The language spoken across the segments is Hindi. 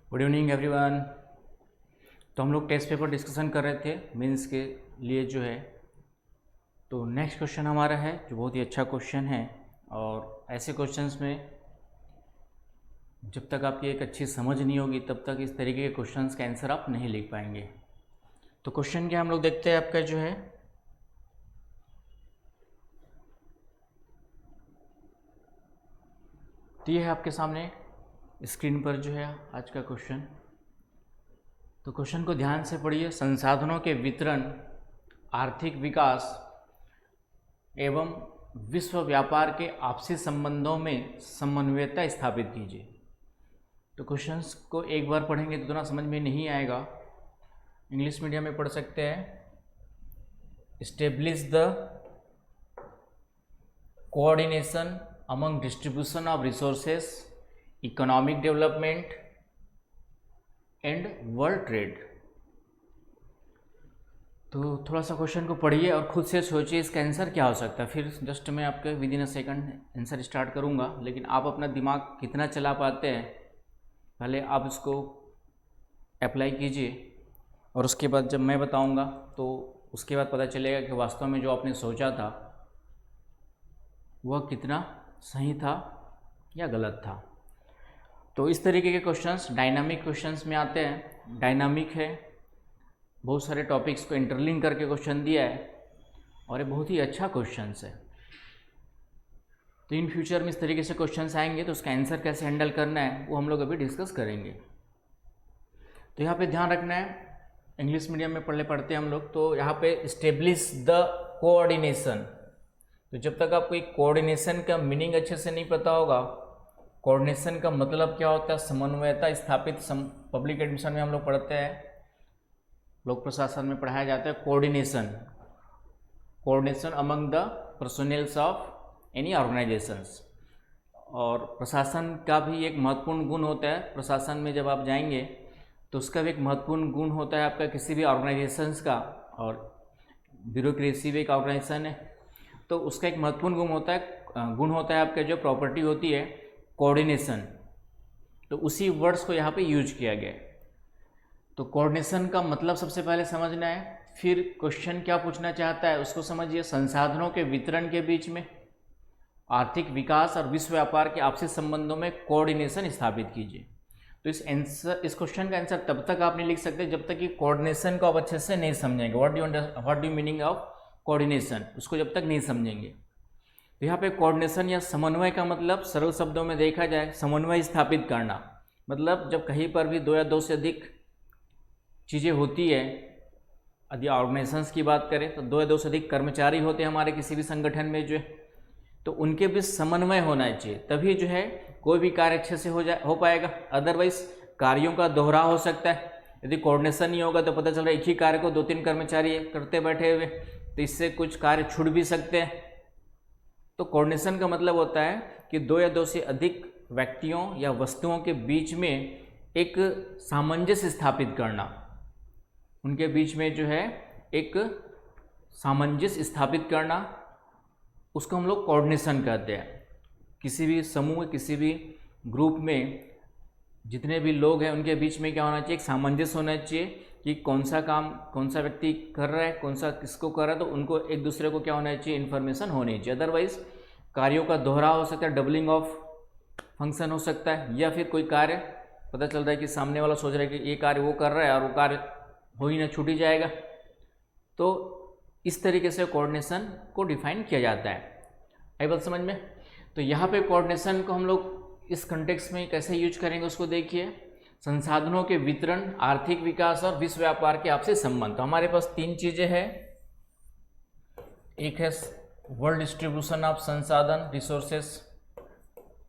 Good evening everyone. तो हम लोग टेस्ट पेपर डिस्कशन कर रहे थे मेंस के लिए जो है। तो नेक्स्ट क्वेश्चन हमारा है जो बहुत ही अच्छा क्वेश्चन है, और ऐसे क्वेश्चंस में जब तक आपकी एक अच्छी समझ नहीं होगी तब तक इस तरीके के क्वेश्चंस का आंसर आप नहीं लिख पाएंगे। तो क्वेश्चन क्या हम लोग देखते हैं आपका जो है, तो ये है आपके सामने स्क्रीन पर जो है आज का क्वेश्चन। तो क्वेश्चन को ध्यान से पढ़िए। संसाधनों के वितरण, आर्थिक विकास एवं विश्व व्यापार के आपसी संबंधों में समन्वयता स्थापित कीजिए। तो क्वेश्चंस को एक बार पढ़ेंगे तो इतना समझ में नहीं आएगा, इंग्लिश मीडियम में पढ़ सकते हैं। Establish the coordination among distribution of resources, economic development and world trade. तो थोड़ा सा क्वेश्चन को पढ़िए और खुद से सोचिए इसका आंसर क्या हो सकता है। फिर जस्ट मैं आपके with in a second answer start करूंगा, लेकिन आप अपना दिमाग कितना चला पाते हैं पहले आप इसको अप्लाई कीजिए, और उसके बाद जब मैं बताऊंगा तो उसके बाद पता चलेगा कि वास्तव में जो आपने सोचा था वह कितना सही था या गलत था। तो इस तरीके के क्वेश्चंस डायनामिक क्वेश्चंस में आते हैं। डायनामिक है, बहुत सारे टॉपिक्स को इंटरलिंक करके क्वेश्चन दिया है, और ये बहुत ही अच्छा क्वेश्चन है। तो इन फ्यूचर में इस तरीके से क्वेश्चंस आएंगे तो उसका आंसर कैसे हैंडल करना है वो हम लोग अभी डिस्कस करेंगे। तो यहाँ पे ध्यान रखना है, इंग्लिश मीडियम में पढ़ते हैं हम लोग। तो यहाँ पे इस्टेब्लिश द कोऑर्डिनेशन। तो जब तक आपको एक कोऑर्डिनेशन का मीनिंग अच्छे से नहीं पता होगा, कोऑर्डिनेशन का मतलब क्या होता है, समन्वयता स्थापित। पब्लिक एडमिशन में हम लोग पढ़ते हैं, लोक प्रशासन में पढ़ाया जाता है coordination among the personals of any organisations. और प्रशासन का भी एक महत्वपूर्ण गुण होता है। प्रशासन में जब आप जाएंगे तो उसका भी एक महत्वपूर्ण गुण होता है आपका किसी भी ऑर्गेनाइजेशंस का, और ब्यूरोक्रेसी भी एक ऑर्गेनाइजेशन है तो उसका एक महत्वपूर्ण गुण होता है आपका जो प्रॉपर्टी होती है कोऑर्डिनेशन। तो उसी वर्ड्स को यहाँ पे यूज किया गया है। तो कोऑर्डिनेशन का मतलब सबसे पहले समझना है, फिर क्वेश्चन क्या पूछना चाहता है उसको समझिए। संसाधनों के वितरण के बीच में आर्थिक विकास और विश्व व्यापार के आपसी संबंधों में कोऑर्डिनेशन स्थापित कीजिए। तो इस क्वेश्चन का आंसर तब तक आप नहीं लिख सकते जब तक कि कोऑर्डिनेशन को आप अच्छे से नहीं समझेंगे। What do meaning of coordination, उसको जब तक नहीं समझेंगे। तो यहाँ पे कोऑर्डिनेशन या समन्वय का मतलब सरल शब्दों में देखा जाए, समन्वय स्थापित करना। मतलब जब कहीं पर भी दो या दो से अधिक चीज़ें होती है, यदि ऑर्गेनाइजेशंस की बात करें तो दो या दो से अधिक कर्मचारी होते हैं हमारे किसी भी संगठन में जो है, तो उनके बीच समन्वय होना चाहिए, तभी जो है कोई भी कार्य अच्छे से हो पाएगा। अदरवाइज कार्यों का दोहराव हो सकता है। यदि कोऑर्डिनेशन नहीं होगा तो पता चल रहा है एक ही कार्य को दो तीन कर्मचारी करते बैठे हुए, तो इससे कुछ कार्य छूट भी सकते हैं। तो कोऑर्डिनेशन का मतलब होता है कि दो या दो से अधिक व्यक्तियों या वस्तुओं के बीच में एक सामंजस्य स्थापित करना, उनके बीच में जो है एक सामंजस्य स्थापित करना, उसको हम लोग कोऑर्डिनेशन कहते हैं। किसी भी समूह, किसी भी ग्रुप में जितने भी लोग हैं उनके बीच में क्या होना चाहिए, एक सामंजस्य होना चाहिए कि कौन सा काम कौन सा व्यक्ति कर रहा है, कौन सा किसको कर रहा है, तो उनको एक दूसरे को क्या होना चाहिए, इन्फॉर्मेशन होनी चाहिए। अदरवाइज कार्यों का दोहराव हो सकता है, डबलिंग ऑफ फंक्शन हो सकता है, या फिर कोई कार्य पता चल रहा है कि सामने वाला सोच रहा है कि ये कार्य वो कर रहा है और वो कार्य हो ही ना, छूट ही जाएगा। तो इस तरीके से कोऑर्डिनेशन को डिफाइन किया जाता है। आई बात समझ में? तो यहाँ पे कोऑर्डिनेशन को हम लोग इस कंटेक्स्ट में कैसे यूज करेंगे उसको देखिए। संसाधनों के वितरण, आर्थिक विकास और विश्व व्यापार के आपसी संबंध। तो हमारे पास तीन चीजें हैं। एक है वर्ल्ड डिस्ट्रीब्यूशन ऑफ संसाधन रिसोर्सेस,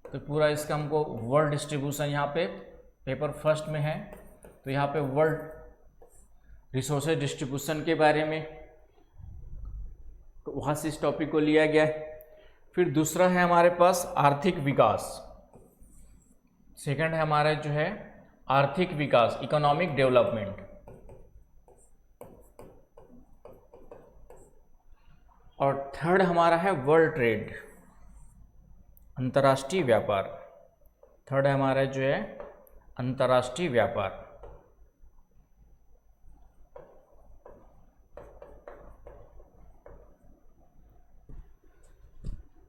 तो पूरा इसका हमको वर्ल्ड डिस्ट्रीब्यूशन यहाँ पे पेपर फर्स्ट में है, तो यहाँ पे वर्ल्ड रिसोर्सेज डिस्ट्रीब्यूशन के बारे में, तो वहाँ से इस टॉपिक को लिया गया है। फिर दूसरा है हमारे पास आर्थिक विकास, सेकंड है हमारा जो है आर्थिक विकास, इकोनॉमिक डेवलपमेंट, और थर्ड हमारा है वर्ल्ड ट्रेड, अंतर्राष्ट्रीय व्यापार। थर्ड है हमारा जो है अंतर्राष्ट्रीय व्यापार।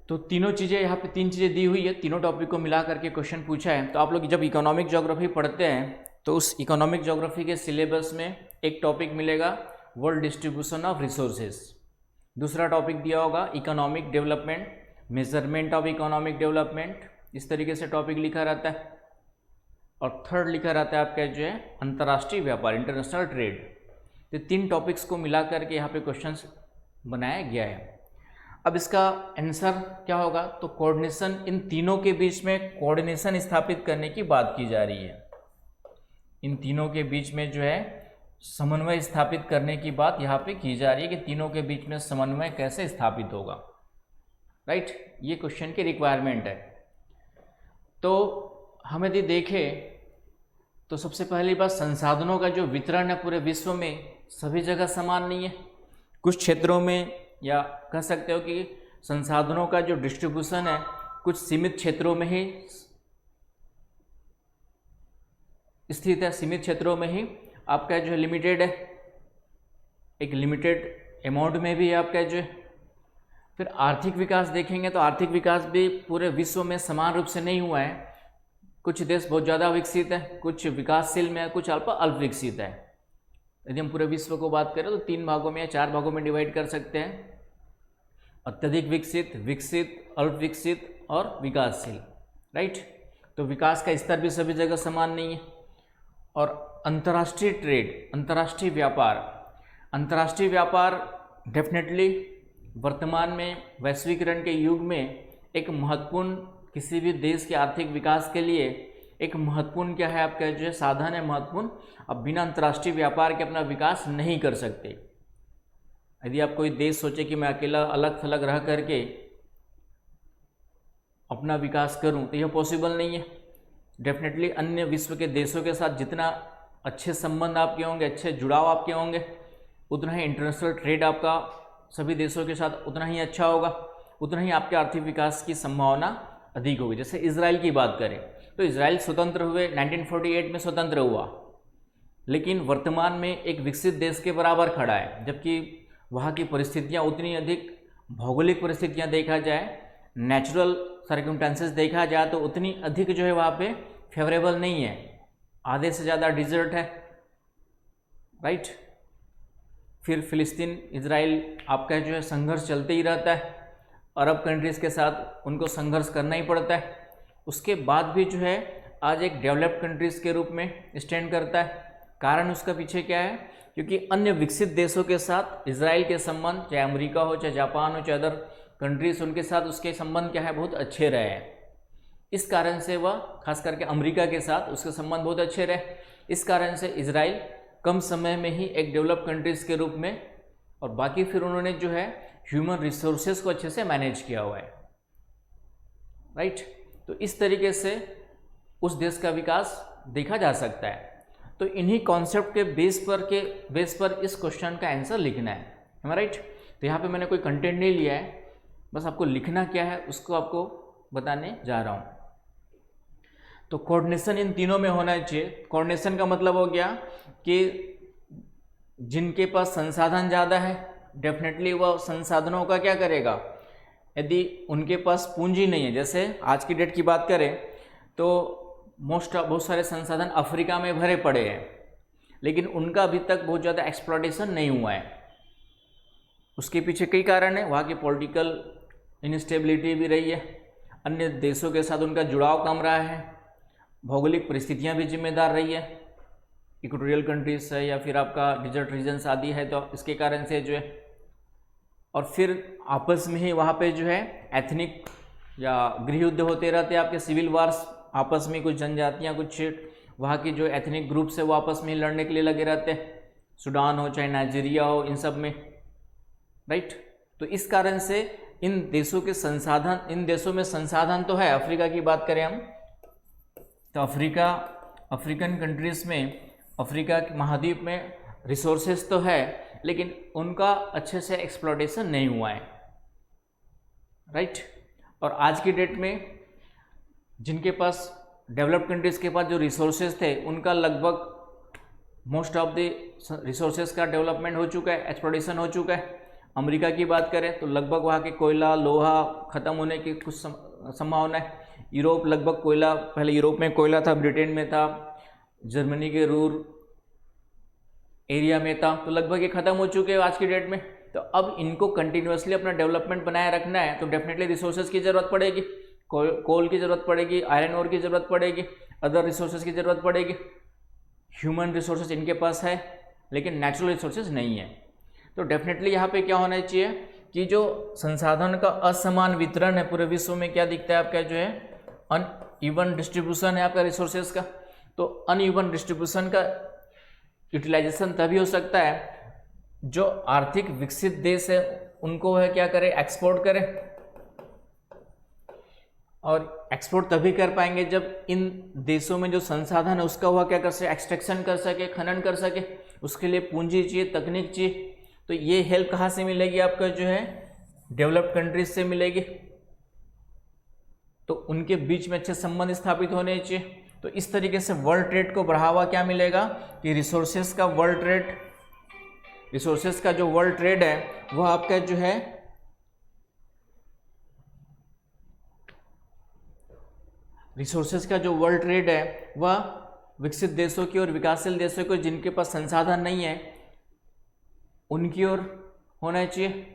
तो तीनों चीज़ें यहाँ पे, तीन चीज़ें दी हुई है, तीनों टॉपिक को मिला करके क्वेश्चन पूछा है। तो आप लोग जब इकोनॉमिक ज्योग्राफी पढ़ते हैं तो उस इकोनॉमिक ज्योग्राफी के सिलेबस में एक टॉपिक मिलेगा वर्ल्ड डिस्ट्रीब्यूशन ऑफ रिसोर्सेज, दूसरा टॉपिक दिया होगा economic development, measurement of economic development, इस तरीके से टॉपिक लिखा रहता है, और थर्ड लिखा रहता है आपका जो है अंतर्राष्ट्रीय व्यापार, इंटरनेशनल ट्रेड। तो तीन टॉपिक्स को मिला करके यहाँ पे क्वेश्चंस बनाया गया है। अब इसका आंसर क्या होगा, तो कोऑर्डिनेशन, इन तीनों के बीच में कोऑर्डिनेशन स्थापित करने की बात की जा रही है। इन तीनों के बीच में जो है समन्वय स्थापित करने की बात यहाँ पे की जा रही है कि तीनों के बीच में समन्वय कैसे स्थापित होगा, राइट। ये क्वेश्चन की रिक्वायरमेंट है। तो हम यदि देखें तो सबसे पहली बात, संसाधनों का जो वितरण है पूरे विश्व में सभी जगह समान नहीं है। कुछ क्षेत्रों में, या कह सकते हो कि संसाधनों का जो डिस्ट्रीब्यूशन है कुछ सीमित क्षेत्रों में ही स्थित है, सीमित क्षेत्रों में ही आपका जो है लिमिटेड है, एक लिमिटेड अमाउंट में भी आपका जो है। फिर आर्थिक विकास देखेंगे तो आर्थिक विकास भी पूरे विश्व में समान रूप से नहीं हुआ है। कुछ देश बहुत ज़्यादा विकसित है, कुछ विकासशील में है, कुछ अल्प विकसित है। यदि हम पूरे विश्व को बात करें तो 3 भागों में या 4 भागों में डिवाइड कर सकते हैं, अत्यधिक विकसित, विकसित, अल्प विकसित और विकासशील, राइट। तो विकास का स्तर भी सभी जगह समान नहीं है। और अंतर्राष्ट्रीय ट्रेड, अंतर्राष्ट्रीय व्यापार, अंतर्राष्ट्रीय व्यापार डेफिनेटली वर्तमान में वैश्वीकरण के युग में एक महत्वपूर्ण, किसी भी देश के आर्थिक विकास के लिए एक महत्वपूर्ण क्या है आपका जो है साधन है, महत्वपूर्ण। अब बिना अंतर्राष्ट्रीय व्यापार के अपना विकास नहीं कर सकते। यदि आप कोई देश सोचे कि मैं अकेला अलग थलग रह करके अपना विकास करूं, तो यह पॉसिबल नहीं है। डेफिनेटली अन्य विश्व के देशों के साथ जितना अच्छे संबंध आपके होंगे, अच्छे जुड़ाव आपके होंगे, उतना ही इंटरनेशनल ट्रेड आपका सभी देशों के साथ उतना ही अच्छा होगा, उतना ही आपके आर्थिक विकास की संभावना अधिक होगी। जैसे इजराइल की बात करें तो इजराइल स्वतंत्र हुए, 1948 में स्वतंत्र हुआ, लेकिन वर्तमान में एक विकसित देश के बराबर खड़ा है, जबकि वहाँ की परिस्थितियाँ उतनी अधिक, भौगोलिक परिस्थितियाँ देखा जाए, नेचुरल सर्कमस्टेंसेस देखा जाए तो उतनी अधिक जो है वहाँ पे फेवरेबल नहीं है। आधे से ज़्यादा डिजर्ट है, राइट। फिर फिलिस्तीन इजराइल आपका जो है संघर्ष चलते ही रहता है, अरब कंट्रीज़ के साथ उनको संघर्ष करना ही पड़ता है। उसके बाद भी जो है आज एक डेवलप्ड कंट्रीज़ के रूप में स्टैंड करता है। कारण उसका पीछे क्या है, क्योंकि अन्य विकसित देशों के साथ इजराइल के संबंध, चाहे अमेरिका हो, चाहे जापान हो, चाहे अदर कंट्रीज, उनके साथ उसके संबंध क्या है, बहुत अच्छे रहे हैं। इस कारण से वह खास करके अमेरिका के साथ उसके संबंध बहुत अच्छे रहे। इस कारण से इजराइल कम समय में ही एक डेवलप कंट्रीज़ के रूप में, और बाकी फिर उन्होंने जो है ह्यूमन रिसोर्सेज को अच्छे से मैनेज किया हुआ है, राइट। तो इस तरीके से उस देश का विकास देखा जा सकता है। तो इन्हीं कॉन्सेप्ट के बेस पर इस क्वेश्चन का आंसर लिखना है, राइट। तो यहाँ पे मैंने कोई कंटेंट नहीं लिया है, बस आपको लिखना क्या है उसको आपको बताने जा रहा हूँ। तो कोऑर्डिनेशन इन तीनों में होना चाहिए। कोऑर्डिनेशन का मतलब हो गया कि जिनके पास संसाधन ज़्यादा है, डेफिनेटली वह संसाधनों का क्या करेगा, यदि उनके पास पूंजी नहीं है, जैसे आज की डेट की बात करें तो बहुत सारे संसाधन अफ्रीका में भरे पड़े हैं, लेकिन उनका अभी तक बहुत ज़्यादा एक्सप्लॉयटेशन नहीं हुआ है। उसके पीछे कई कारण है, वहाँ की पॉलिटिकल इनस्टेबिलिटी भी रही है, अन्य देशों के साथ उनका जुड़ाव कम रहा है, भौगोलिक परिस्थितियाँ भी जिम्मेदार रही है, इक्वेटोरियल कंट्रीज है या फिर आपका डिजर्ट रीजन्स आदि है, तो इसके कारण से जो है, और फिर आपस में ही वहाँ पे जो है एथनिक या गृह युद्ध होते रहते हैं, आपके सिविल वार्स, आपस में कुछ जनजातियाँ, कुछ वहाँ की जो एथनिक ग्रुप्स है वो आपस में ही लड़ने के लिए लगे रहते हैं, सूडान हो चाहे नाइजीरिया हो, इन सब में, राइट। तो इस कारण से इन देशों के संसाधन, इन देशों में संसाधन तो है। अफ्रीका की बात करें हम तो अफ्रीकन कंट्रीज़ में, अफ्रीका के महाद्वीप में रिसोर्सेज तो है, लेकिन उनका अच्छे से एक्सप्लॉयटेशन नहीं हुआ है, राइट। और आज की डेट में जिनके पास डेवलप्ड कंट्रीज़ के पास जो रिसोर्सेज थे उनका लगभग मोस्ट ऑफ द रिसोर्सेज का डेवलपमेंट हो चुका है, एक्सप्लोरेशन हो चुका है। अमेरिका की बात करें तो लगभग वहाँ के कोयला लोहा ख़त्म होने की कुछ संभावना है। यूरोप लगभग कोयला, पहले यूरोप में कोयला था, ब्रिटेन में था, जर्मनी के रूर एरिया में था, तो लगभग ये ख़त्म हो चुके हैं आज की डेट में। तो अब इनको कंटिन्यूसली अपना डेवलपमेंट बनाए रखना है तो डेफिनेटली रिसोर्सेज की ज़रूरत पड़ेगी, कोल की ज़रूरत पड़ेगी, आयरन ओर की ज़रूरत पड़ेगी, अदर रिसोर्सेज की ज़रूरत पड़ेगी। ह्यूमन रिसोर्सेज इनके पास है लेकिन नेचुरल रिसोर्सेज नहीं है। तो डेफिनेटली यहाँ पे क्या होना चाहिए कि जो संसाधन का असमान वितरण है पूरे विश्व में, क्या दिखता है आपका जो है अनइवन डिस्ट्रीब्यूशन है आपका रिसोर्सेज का। तो अनइवन डिस्ट्रीब्यूशन का यूटिलाइजेशन तभी हो सकता है जो आर्थिक विकसित देश है उनको वह क्या करे, एक्सपोर्ट करे। और एक्सपोर्ट तभी कर पाएंगे जब इन देशों में जो संसाधन है उसका वह क्या कर सके, एक्सट्रैक्शन कर सके, खनन कर सके। उसके लिए पूंजी चाहिए, तकनीक चाहिए। तो ये हेल्प कहाँ से मिलेगी आपका जो है, डेवलप्ड कंट्रीज से मिलेगी। तो उनके बीच में अच्छे संबंध स्थापित होने चाहिए। तो इस तरीके से वर्ल्ड ट्रेड को बढ़ावा क्या मिलेगा कि रिसोर्सेज का वर्ल्ड ट्रेड, रिसोर्सेज का जो वर्ल्ड ट्रेड है वह आपका जो है रिसोर्सेज का जो वर्ल्ड ट्रेड है वह विकसित देशों की और विकासशील देशों को जिनके पास संसाधन नहीं है उनकी ओर होना चाहिए।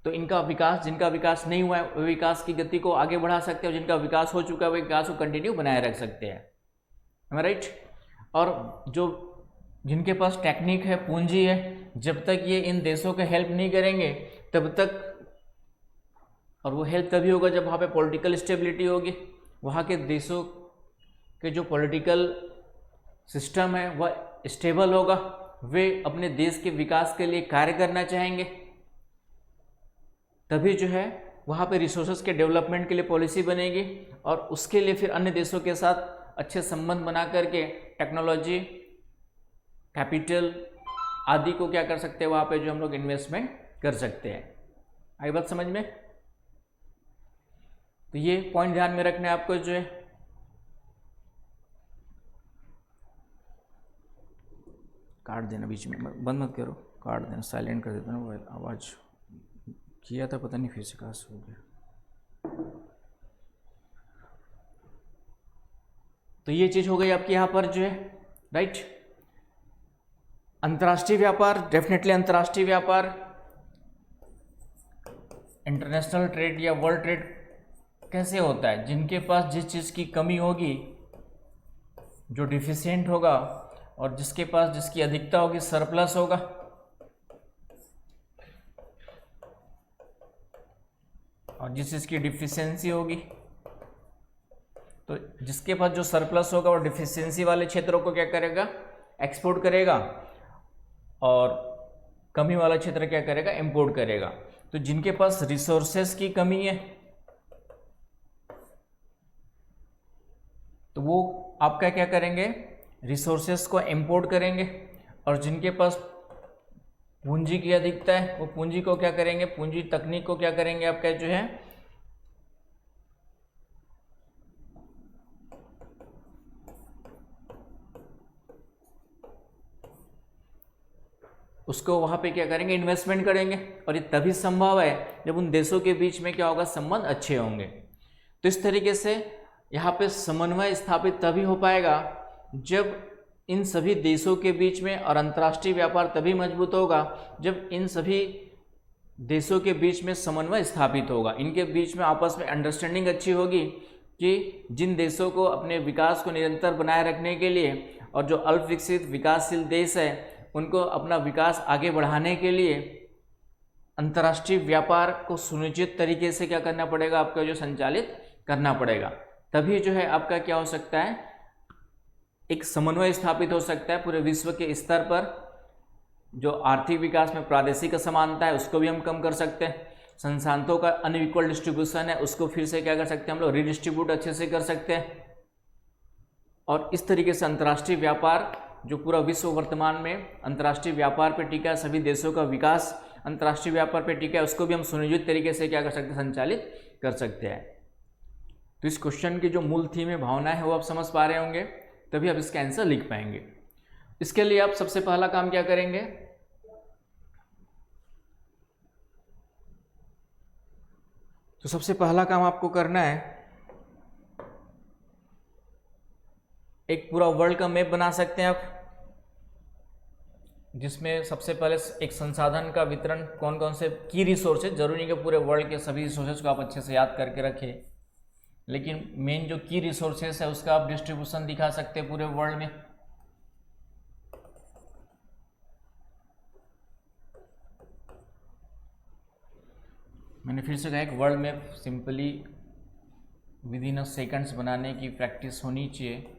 तो इनका विकास, जिनका विकास नहीं हुआ है वे विकास की गति को आगे बढ़ा सकते हैं और जिनका विकास हो चुका है वे विकास को कंटिन्यू बनाए रख सकते हैं। है राइट। और जो जिनके पास टेक्निक है, पूंजी है, जब तक ये इन देशों के हेल्प नहीं करेंगे तब तक, और वो हेल्प तभी होगा जब वहाँ पे पॉलिटिकल स्टेबिलिटी होगी, वहाँ के देशों के जो पॉलिटिकल सिस्टम है वह स्टेबल होगा, वे अपने देश के विकास के लिए कार्य करना चाहेंगे, तभी जो है वहाँ पे रिसोर्सेज के डेवलपमेंट के लिए पॉलिसी बनेगी और उसके लिए फिर अन्य देशों के साथ अच्छे संबंध बना करके टेक्नोलॉजी, कैपिटल आदि को क्या कर सकते हैं, वहाँ पे जो हम लोग इन्वेस्टमेंट कर सकते हैं। आई बात समझ में? तो ये पॉइंट ध्यान में रखना है आपको जो है। काट देना बीच में, बंद मत करो, काट देना, साइलेंट कर देता ना मोबाइल। आवाज़ किया था पता नहीं फिर से कहाँ से हो गया। तो ये चीज़ हो गई आपकी यहाँ पर जो है राइट। अंतर्राष्ट्रीय व्यापार, डेफिनेटली अंतर्राष्ट्रीय व्यापार, इंटरनेशनल ट्रेड या वर्ल्ड ट्रेड कैसे होता है, जिनके पास जिस चीज़ की कमी होगी, जो डिफिशिएंट होगा, और जिसके पास जिसकी अधिकता होगी, सरप्लस होगा। और जिस चीज़ की डिफिशियंसी होगी, तो जिसके पास जो सरप्लस होगा वो डिफिशियंसी वाले क्षेत्रों को क्या करेगा, एक्सपोर्ट करेगा, और कमी वाला क्षेत्र क्या करेगा, इंपोर्ट करेगा। तो जिनके पास रिसोर्सेस की कमी है तो वो आपका क्या करेंगे, रिसोर्सेस को इंपोर्ट करेंगे, और जिनके पास पूंजी की अधिकता है वो पूंजी को क्या करेंगे, पूंजी तकनीक को क्या करेंगे, आपका जो है उसको वहाँ पे क्या करेंगे, इन्वेस्टमेंट करेंगे। और ये तभी संभव है जब उन देशों के बीच में क्या होगा, संबंध अच्छे होंगे। तो इस तरीके से यहाँ पे समन्वय स्थापित तभी हो पाएगा जब इन सभी देशों के बीच में, और अंतर्राष्ट्रीय व्यापार तभी मजबूत होगा जब इन सभी देशों के बीच में समन्वय स्थापित होगा, इनके बीच में आपस में अंडरस्टैंडिंग अच्छी होगी कि जिन देशों को अपने विकास को निरंतर बनाए रखने के लिए, और जो अल्प विकसित विकासशील देश है उनको अपना विकास आगे बढ़ाने के लिए अंतर्राष्ट्रीय व्यापार को सुनिश्चित तरीके से क्या करना पड़ेगा, आपका जो संचालित करना पड़ेगा। तभी जो है आपका क्या हो सकता है, एक समन्वय स्थापित हो सकता है पूरे विश्व के स्तर पर। जो आर्थिक विकास में प्रादेशिक असमानता है उसको भी हम कम कर सकते हैं, संसाधनों का अनइक्वल डिस्ट्रीब्यूशन है उसको फिर से क्या कर सकते हैं, हम लोग रिडिस्ट्रीब्यूट अच्छे से कर सकते हैं। और इस तरीके से अंतर्राष्ट्रीय व्यापार, जो पूरा विश्व वर्तमान में अंतर्राष्ट्रीय व्यापार पर टिका है, सभी देशों का विकास अंतर्राष्ट्रीय व्यापार पर टिका है, उसको भी हम सुनियोजित तरीके से क्या कर सकते हैं, संचालित कर सकते हैं। तो इस क्वेश्चन की जो मूल थीम है, भावना है, वो आप समझ पा रहे होंगे, तभी आप इसका आंसर लिख पाएंगे। इसके लिए आप सबसे पहला काम क्या करेंगे, तो सबसे पहला काम आपको करना है, एक पूरा वर्ल्ड का मैप बना सकते हैं आप, जिसमें सबसे पहले एक संसाधन का वितरण, कौन कौन से की रिसोर्सेज, जरूरी नहीं कि पूरे वर्ल्ड के सभी रिसोर्सेज को आप अच्छे से याद करके रखें, लेकिन मेन जो की रिसोर्सेज है उसका आप डिस्ट्रीब्यूशन दिखा सकते हैं पूरे वर्ल्ड में। मैंने फिर से कहा, एक world map simply with in a seconds बनाने की प्रैक्टिस होनी चाहिए।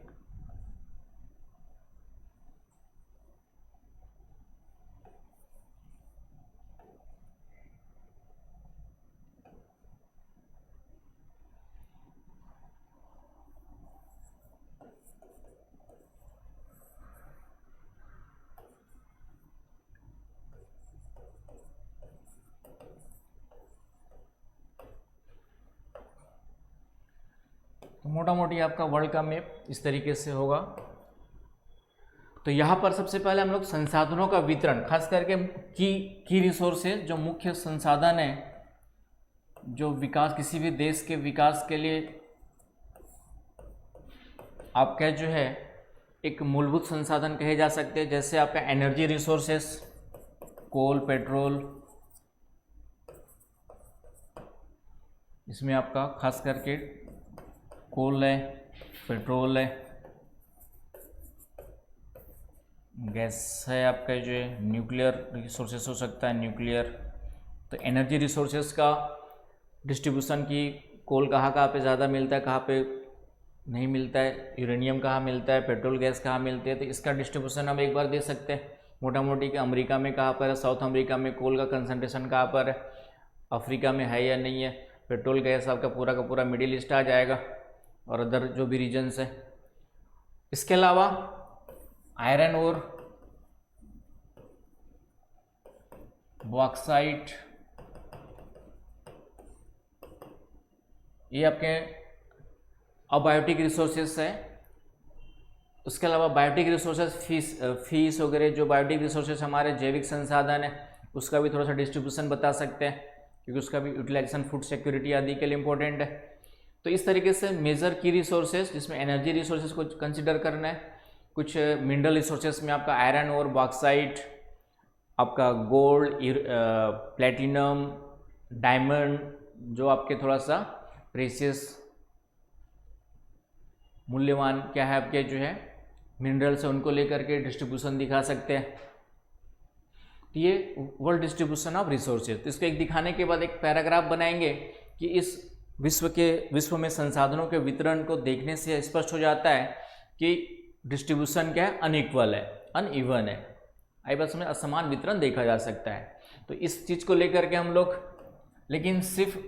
तो मोटा मोटी आपका वर्ल्ड का मैप इस तरीके से होगा। तो यहाँ पर सबसे पहले हम लोग संसाधनों का वितरण, खास करके की रिसोर्सेज, जो मुख्य संसाधन है, जो विकास, किसी भी देश के विकास के लिए आपका जो है एक मूलभूत संसाधन कहे जा सकते हैं, जैसे आपका एनर्जी रिसोर्सेस, कोल, पेट्रोल, इसमें आपका खास करके कोल है, पेट्रोल है, गैस है, आपका जो है न्यूक्लियर रिसोर्सेस हो सकता है, न्यूक्लियर। तो एनर्जी रिसोर्सेस का डिस्ट्रीब्यूशन की, कोल कहाँ कहाँ पे ज़्यादा मिलता है, कहाँ पे नहीं मिलता है, यूरेनियम कहाँ मिलता है, पेट्रोल गैस कहाँ मिलती है, तो इसका डिस्ट्रीब्यूशन हम एक बार दे सकते हैं मोटा मोटी कि अमेरिका में कहाँ पर है, साउथ अमेरिका में कोल का कंसंट्रेशन कहाँ पर है, अफ्रीका में है या नहीं है। पेट्रोल गैस आपका पूरा का पूरा मिडिल ईस्ट आ जाएगा और अदर जो भी रीजन्स है। इसके अलावा आयरन और बॉक्साइट, ये आपके अबायोटिक रिसोर्सेस है। उसके अलावा बायोटिक रिसोर्सेस, फीस वगैरह, जो बायोटिक रिसोर्सेस हमारे जैविक संसाधन है, उसका भी थोड़ा सा डिस्ट्रीब्यूशन बता सकते हैं, क्योंकि उसका भी यूटिलाइजेशन फूड सिक्योरिटी आदि के लिए इंपॉर्टेंट है। तो इस तरीके से मेजर की रिसोर्सेज, जिसमें एनर्जी रिसोर्सेज को कंसिडर करना है, कुछ मिनरल रिसोर्सेज में आपका आयरन और बॉक्साइट, आपका गोल्ड, प्लेटिनम, डायमंड, जो आपके थोड़ा सा प्रेशियस मूल्यवान क्या है आपके जो है मिनरल्स है, उनको लेकर के डिस्ट्रीब्यूशन दिखा सकते हैं। तो ये वर्ल्ड डिस्ट्रीब्यूशन ऑफ रिसोर्सेज। तो इसको एक दिखाने के बाद एक पैराग्राफ बनाएंगे कि इस विश्व में संसाधनों के वितरण को देखने से स्पष्ट हो जाता है कि डिस्ट्रीब्यूशन क्या है, अनइक्वल है, अनइवन है। आई बात समझ, असमान वितरण देखा जा सकता है। तो इस चीज़ को लेकर के हम लोग, लेकिन सिर्फ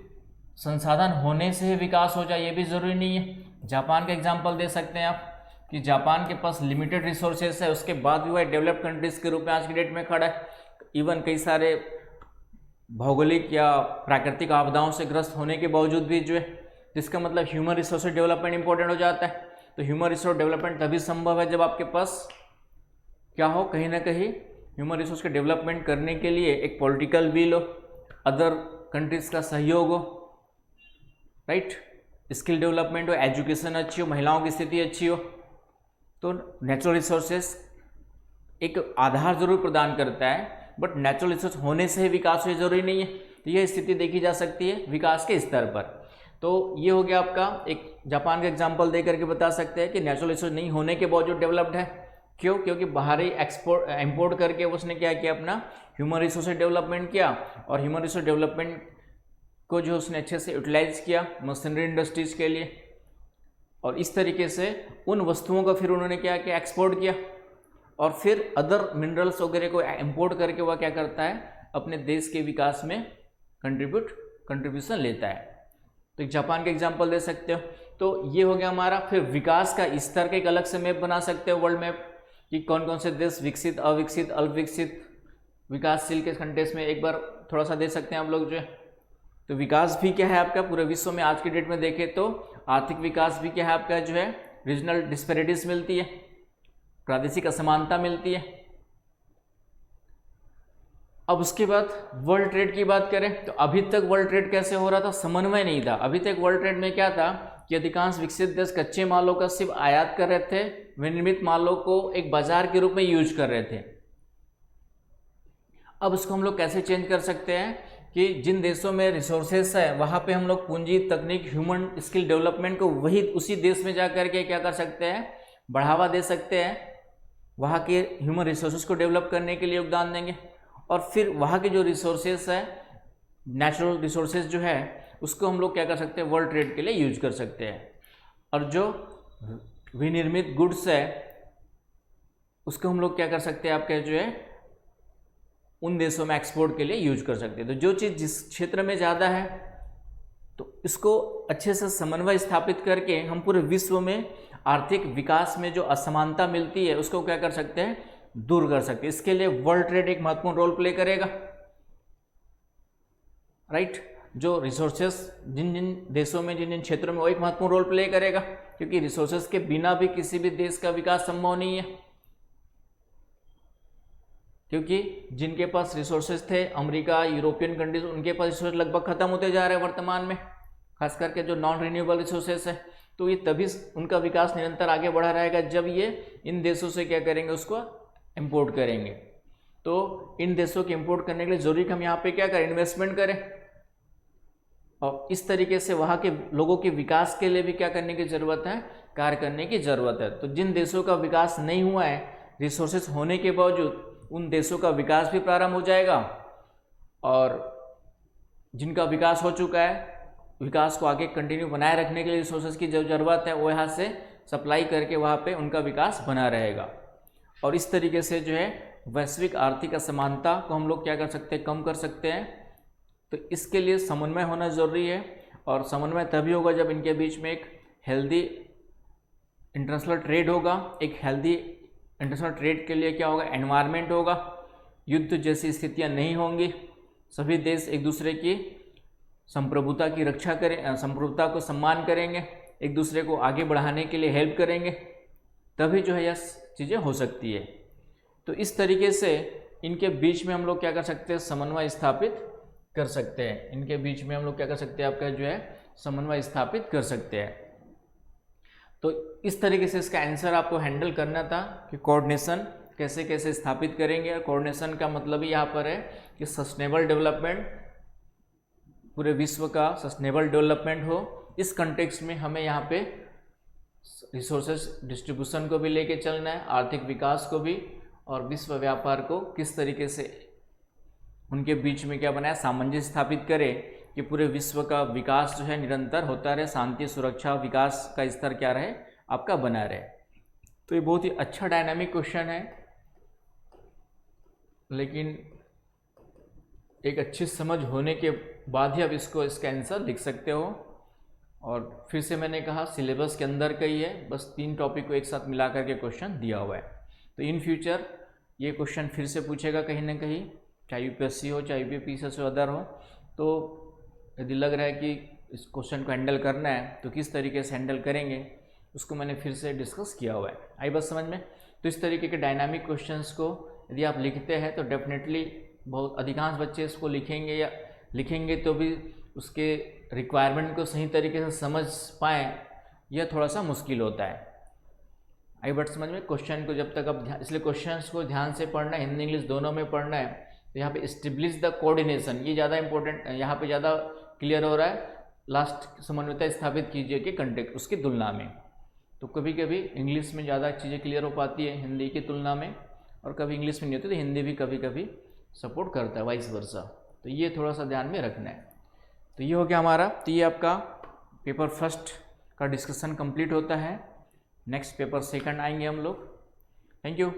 संसाधन होने से ही विकास हो जाए ये भी ज़रूरी नहीं है। जापान का एग्जांपल दे सकते हैं आप कि जापान के पास लिमिटेड रिसोर्सेस है, उसके बाद भी वह डेवलप्ड कंट्रीज़ के रूप में आज की डेट में खड़ा है। इवन कई सारे भौगोलिक या प्राकृतिक आपदाओं से ग्रस्त होने के बावजूद भी जो है, जिसका मतलब ह्यूमन रिसोर्स डेवलपमेंट इंपॉर्टेंट हो जाता है। तो ह्यूमन रिसोर्स डेवलपमेंट तभी संभव है जब आपके पास क्या हो, कहीं ना कहीं ह्यूमन रिसोर्स के डेवलपमेंट करने के लिए एक पॉलिटिकल विल हो, अदर कंट्रीज़ का सहयोग हो, राइट, स्किल डेवलपमेंट हो, एजुकेशन अच्छी हो, महिलाओं की स्थिति अच्छी हो। तो नेचुरल रिसोर्सेस एक आधार जरूर प्रदान करता है, बट नेचुरल रिसोर्स होने से ही विकास हो जरूरी नहीं है। तो यह स्थिति देखी जा सकती है विकास के स्तर पर। तो ये हो गया आपका एक जापान का एग्जांपल दे करके बता सकते हैं कि नेचुरल रिसोर्स नहीं होने के बावजूद डेवलप्ड है। क्यों? क्योंकि बाहरी इंपोर्ट करके उसने क्या किया, अपना ह्यूमन रिसोर्स डेवलपमेंट किया, और ह्यूमन रिसोर्स डेवलपमेंट को जो उसने अच्छे से यूटिलाइज किया मशीनरी इंडस्ट्रीज के लिए, और इस तरीके से उन वस्तुओं का फिर उन्होंने क्या किया, एक्सपोर्ट किया, और फिर अदर मिनरल्स वगैरह को इंपोर्ट करके वह क्या करता है, अपने देश के विकास में कंट्रीब्यूशन लेता है। तो एक जापान का एग्जांपल दे सकते हो। तो ये हो गया हमारा। फिर विकास का स्तर का एक अलग से मैप बना सकते हो, वर्ल्ड मैप, कि कौन कौन से देश विकसित, अविकसित, अल्पविकसित, विकासशील के कंटेक्स्ट में एक बार थोड़ा सा दे सकते हैं आप लोग जो है। तो विकास भी क्या है आपका पूरे विश्व में आज की डेट में देखें तो आर्थिक विकास भी क्या है आपका जो है रीजनल डिस्पेरिटीज मिलती है, प्रादेशिक असमानता मिलती है। अब उसके बाद वर्ल्ड ट्रेड की बात करें तो अभी तक वर्ल्ड ट्रेड कैसे हो रहा था, समन्वय नहीं था। अभी तक वर्ल्ड ट्रेड में क्या था कि अधिकांश विकसित देश कच्चे मालों का सिर्फ आयात कर रहे थे, विनिर्मित मालों को एक बाजार के रूप में यूज कर रहे थे। अब उसको हम लोग कैसे चेंज कर सकते हैं कि जिन देशों में रिसोर्सेस है वहाँ पे हम लोग पूंजी, तकनीक, ह्यूमन स्किल डेवलपमेंट को वही उसी देश में जा करके क्या कर सकते हैं, बढ़ावा दे सकते हैं, वहाँ के ह्यूमन रिसोर्सेज को डेवलप करने के लिए योगदान देंगे। और फिर वहाँ के जो रिसोर्सेस है, नेचुरल रिसोर्सेज जो है, उसको हम लोग क्या कर सकते हैं, वर्ल्ड ट्रेड के लिए यूज कर सकते हैं। और जो विनिर्मित गुड्स है उसको हम लोग क्या कर सकते हैं, आपके जो है उन देशों में एक्सपोर्ट के लिए यूज कर सकते हैं। तो जो चीज़ जिस क्षेत्र में ज़्यादा है तो इसको अच्छे से समन्वय स्थापित करके हम पूरे विश्व में आर्थिक विकास में जो असमानता मिलती है उसको क्या कर सकते हैं, दूर कर सकते हैं। इसके लिए वर्ल्ड ट्रेड एक महत्वपूर्ण रोल प्ले करेगा, राइट। जो रिसोर्सेस जिन जिन देशों में, जिन जिन क्षेत्रों में, वो एक महत्वपूर्ण रोल प्ले करेगा, क्योंकि रिसोर्सेस के बिना भी किसी भी देश का विकास संभव नहीं है। क्योंकि जिनके पास रिसोर्सेज थे, अमेरिका, यूरोपियन कंट्रीज, उनके पास रिसोर्स लगभग खत्म होते जा रहे हैं वर्तमान में, खास करके जो नॉन रिन्यूएबल रिसोर्सेस है। तो ये तभी उनका विकास निरंतर आगे बढ़ा रहेगा जब ये इन देशों से क्या करेंगे, उसको इंपोर्ट करेंगे। तो इन देशों के इंपोर्ट करने के लिए जरूरी कि हम यहाँ पे क्या करें, इन्वेस्टमेंट करें, और इस तरीके से वहाँ के लोगों के विकास के लिए भी क्या करने की ज़रूरत है, कार्य करने की ज़रूरत है। तो जिन देशों का विकास नहीं हुआ है रिसोर्सेज होने के बावजूद, उन देशों का विकास भी प्रारंभ हो जाएगा, और जिनका विकास हो चुका है, विकास को आगे कंटिन्यू बनाए रखने के लिए रिसोर्सेज की जो ज़रूरत है वो यहाँ से सप्लाई करके वहाँ पे उनका विकास बना रहेगा। और इस तरीके से जो है वैश्विक आर्थिक असमानता को हम लोग क्या कर सकते हैं, कम कर सकते हैं। तो इसके लिए समन्वय होना ज़रूरी है, और समन्वय तभी होगा जब इनके बीच में एक हेल्दी इंटरनेशनल ट्रेड होगा। एक हेल्दी इंटरनेशनल ट्रेड के लिए क्या होगा, एनवायरनमेंट होगा, युद्ध जैसी स्थितियां नहीं होंगी, सभी देश एक दूसरे की संप्रभुता की रक्षा करें, संप्रभुता को सम्मान करेंगे, एक दूसरे को आगे बढ़ाने के लिए हेल्प करेंगे, तभी जो है यह चीज़ें हो सकती है। तो इस तरीके से इनके बीच में हम लोग क्या कर सकते हैं, समन्वय स्थापित कर सकते हैं। इनके बीच में हम लोग क्या कर सकते हैं, आपका जो है समन्वय स्थापित कर सकते हैं। तो इस तरीके से इसका आंसर आपको हैंडल करना था कि कोऑर्डिनेशन कैसे कैसे स्थापित करेंगे। और कोऑर्डिनेशन का मतलब ही यहाँ पर है कि सस्टेनेबल डेवलपमेंट, पूरे विश्व का सस्टेनेबल डेवलपमेंट हो। इस कंटेक्स्ट में हमें यहाँ पे रिसोर्सेज डिस्ट्रीब्यूशन को भी लेके चलना है, आर्थिक विकास को भी, और विश्व व्यापार को किस तरीके से उनके बीच में क्या बनाया, सामंजस्य स्थापित करें कि पूरे विश्व का विकास जो है निरंतर होता रहे, शांति, सुरक्षा, विकास का स्तर क्या रहे, आपका बना रहे। तो ये बहुत ही अच्छा डायनामिक क्वेश्चन है, लेकिन एक अच्छी समझ होने के बाद ही आप इसका आंसर लिख सकते हो। और फिर से मैंने कहा सिलेबस के अंदर का ही है, बस 3 टॉपिक को एक साथ मिला करके क्वेश्चन दिया हुआ है। तो इन फ्यूचर ये क्वेश्चन फिर से पूछेगा कहीं ना कहीं, चाहे यूपीएससी हो, चाहे यूपीपीसीएस हो, अदर हो। तो यदि लग रहा है कि इस क्वेश्चन को हैंडल करना है तो किस तरीके से हैंडल करेंगे, उसको मैंने फिर से डिस्कस किया हुआ है। आई बात समझ में? तो इस तरीके के डायनामिक क्वेश्चंस को यदि आप लिखते हैं तो डेफिनेटली बहुत अधिकांश बच्चे इसको लिखेंगे, या लिखेंगे तो भी उसके रिक्वायरमेंट को सही तरीके से समझ पाएँ, यह थोड़ा सा मुश्किल होता है। आई बात समझ में? क्वेश्चन को जब तक आप इसलिए क्वेश्चंस को ध्यान से पढ़ना है, हिंदी इंग्लिश दोनों में पढ़ना है। तो यहाँ पे एस्टेब्लिश द कोऑर्डिनेशन, ये ज़्यादा इंपॉर्टेंट, यहाँ पे ज़्यादा क्लियर हो रहा है। लास्ट समन्वयता स्थापित कीजिए कि कंटेक्ट उसकी तुलना में। तो कभी कभी इंग्लिश में ज़्यादा चीज़ें क्लियर हो पाती है हिंदी की तुलना में, और कभी इंग्लिश में नहीं होती तो हिंदी भी कभी कभी सपोर्ट करता है, वाइस वर्सा। तो ये थोड़ा सा ध्यान में रखना है। तो ये हो गया हमारा, तो ये आपका पेपर फर्स्ट का डिस्कशन कंप्लीट होता है। नेक्स्ट पेपर सेकंड आएंगे हम लोग। Thank you.